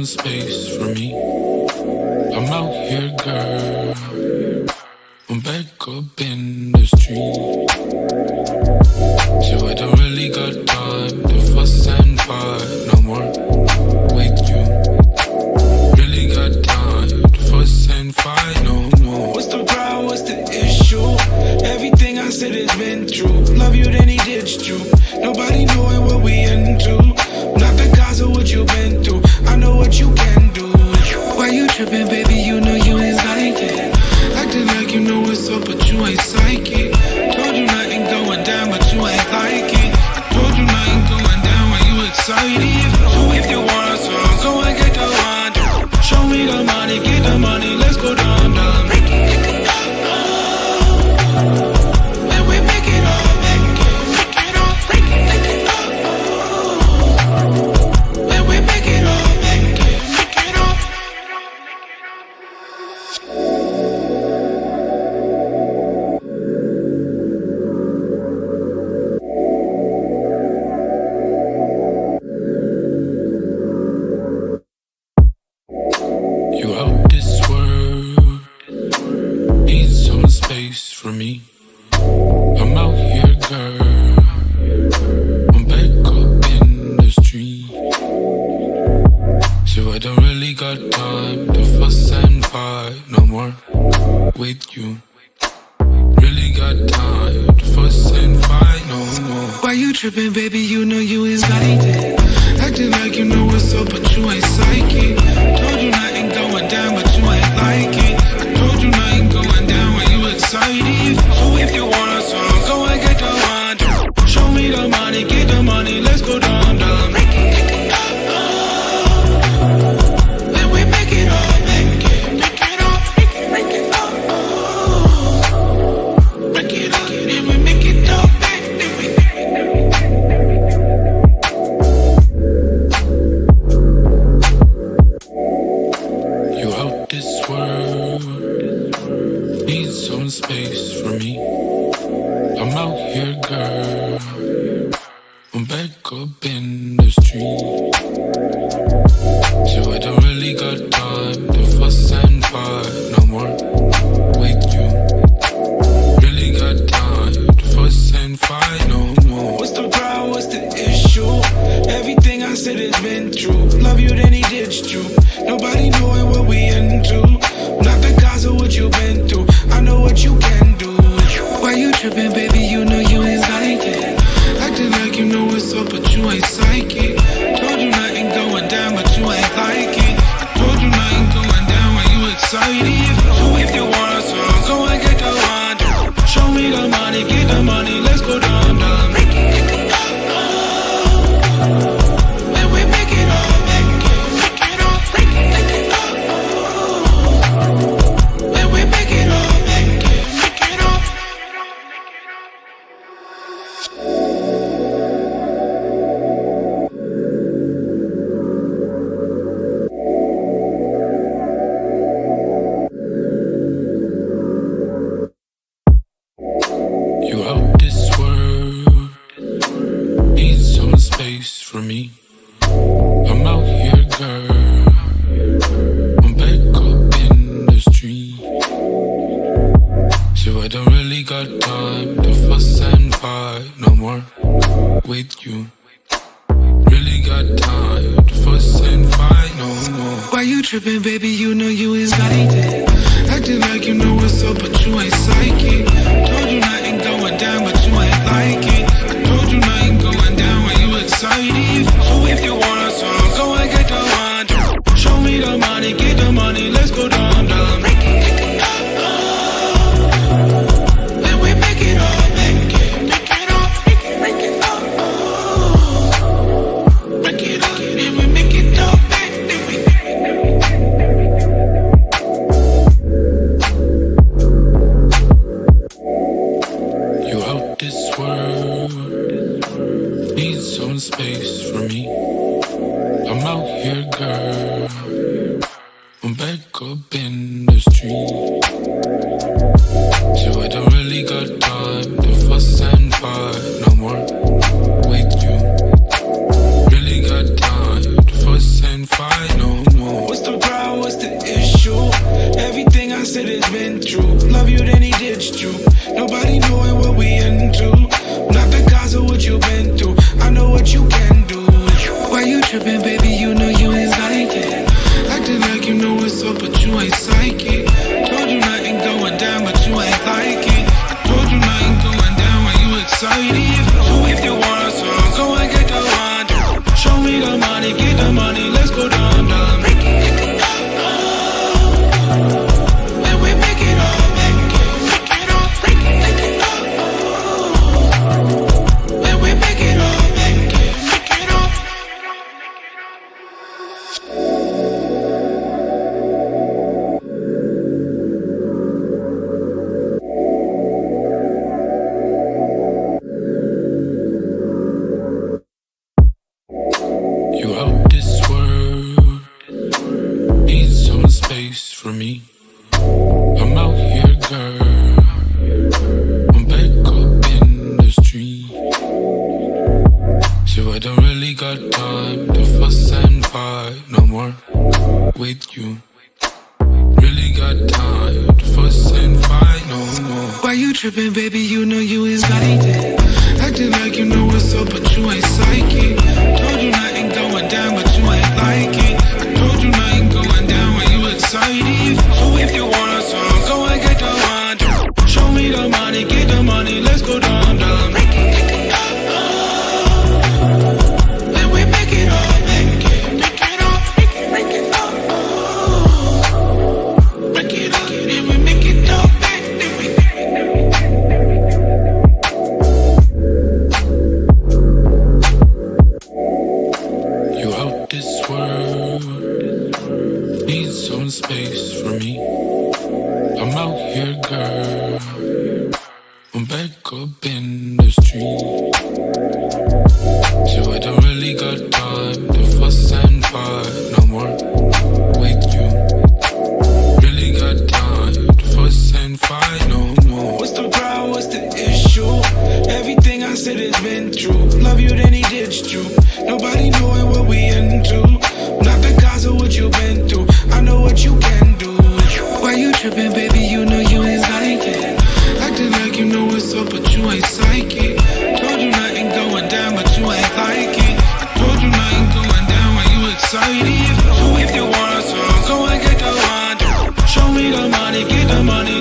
some space for me. I'm out here, girl. I'm back up in the street. So I don't really got time to fuss and fight no more with you. Really got time to fuss and fight no more. What's the problem? What's the issue? Everything I said has been true. Love you, then he ditched you. Nobody knowing what we into. Not the cause of what you've been through. I know what you can do. Why you tripping, baby? You know you ain't like it. Acting like you know what's up, but you ain't psychic. Told you nothing going down, but you ain't like it. I told you nothing going down when you excited. So if you want a song, go and get the one. Show me the money, get the money, let's go down, down. For me, I'm out here, girl. I'm back up in the street. So I don't really got time to fuss and fight no more with you. Really got time to fuss and fight no more. Why you tripping, baby? You know you ain't like it. Acting like you know what's up, but you ain't psychic. Told you nothing going down, but you ain't like it. I told you nothing going down when you excited. So if you want a song, go and get the one. Show me the money, get the money, let's go down, down. Then we make it all, make it all, make it all. Break it up, then we make it all, You out this world, need some space for me. I'm out here, girl. I'm back up in the street. So I don't really got time to fuss and fight no more with you. Really got time to fuss and fight no more. What's the problem? What's the issue? Everything I said has been true. Love you, then he ditched you. Nobody knowing what we into. Not the cause of what you've been through. I know what you can do. Why you tripping, baby? You know you ain't like it. Acting like you know what's up, but you ain't psychic. Told you nothing going down, but you ain't like it. I told you nothing going down when you excited. So if you want a song, go and get the one. Show me the money, get the money, let's go down, down. Then we make it all, make it all, make it all. Then we make it all, make it all. You out this world, need some space for me. I'm out here, girl. I'm back up in the street. So I don't really got time to fuss and fight no more with you. Really got time to fuss and fight no more. Why you tripping, baby? You know you ain't like it. Acting like you know what's up, but you ain't psychic. Told you nothing going down, but you ain't like it. I told you nothing going down when you excited. So if you want a song, go and get the one. Show me the money, get the money, let's go down, down. Then we make it all, make it all, make it all. Break it up, then we make it all, You out this world, need some space for me. I'm out here, girl. I'm back up in the street. So I don't really got time to fuss and fight no more with you. Really got time to fuss and fight no more. I don't really got time to fuss and fight no more with you. Really got time to fuss and fight no more. Why you tripping, baby? You know you is guided. Acting like you know what's up, but you ain't psychic. Told you nothing going down, but you ain't like it. I told you nothing going down when you excited. So if you want a song, go and get the one. Show me the money, get the money, let's go down, down. Make it then we make it up, make it up, make it up. Make it up, then we make it up, You out this world, need some space for me. I'm out here, girl, I'm back up in the street. So I don't really got time to fuss and fight no more with you. Really got time to fuss and fight no more. What's the problem? What's the issue? Everything I said has been true. Love you, then he ditched you. Nobody knowing what we into. Not the cause of what you've been through. I know what you can do. Why you tripping, baby? You know you ain't like it. Acting like you know what's up, but you ain't psychic. Told you nothing going down, but you ain't like it. I told you nothing going down when you excited. So if you want a song, go and get the one. Show me the money, get the money.